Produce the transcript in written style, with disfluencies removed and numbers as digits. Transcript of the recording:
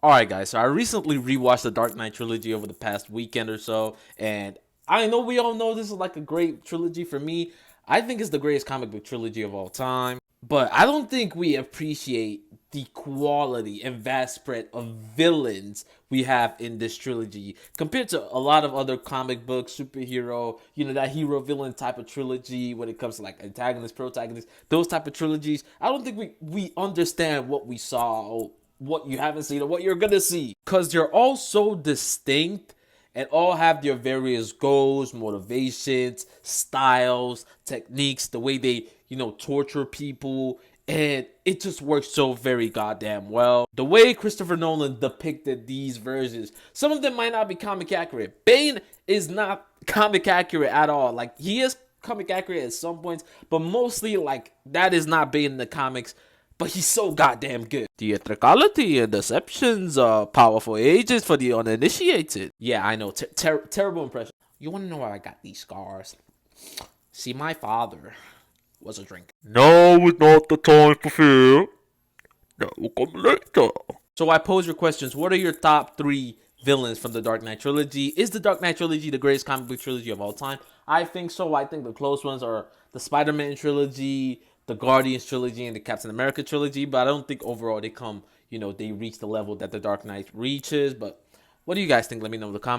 Alright guys, so I recently rewatched the Dark Knight trilogy over the past weekend or so, and I know we all know this is like a great trilogy. For me, I think it's the greatest comic book trilogy of all time, but I don't think we appreciate the quality and vast spread of villains we have in this trilogy compared to a lot of other comic book superhero, that hero villain type of trilogy. When it comes to like antagonist, protagonist, those type of trilogies, I don't think we understand what we saw, what you haven't seen, or what you're gonna see, because they're all so distinct and all have their various goals, motivations, styles, techniques, the way they torture people, and it just works so very goddamn well. The way Christopher Nolan depicted these versions, some of them might not be comic accurate. Bane is not comic accurate at all. Like, he is comic accurate at some points, but mostly like that is not Bane in the comics. But he's so goddamn good. Theatricality and deceptions are powerful agents for the uninitiated. Yeah, I know. Terrible impression. You want to know why I got these scars? See, my father was a drinker. Now is not the time for fear. That will come later. So I pose your questions. What are your top three villains from the Dark Knight trilogy? Is the Dark Knight trilogy the greatest comic book trilogy of all time? I think so. I think the close ones are the Spider-Man trilogy, the Guardians trilogy, and the Captain America trilogy. But I don't think overall they reach the level that the Dark Knight reaches. But what do you guys think? Let me know in the comments.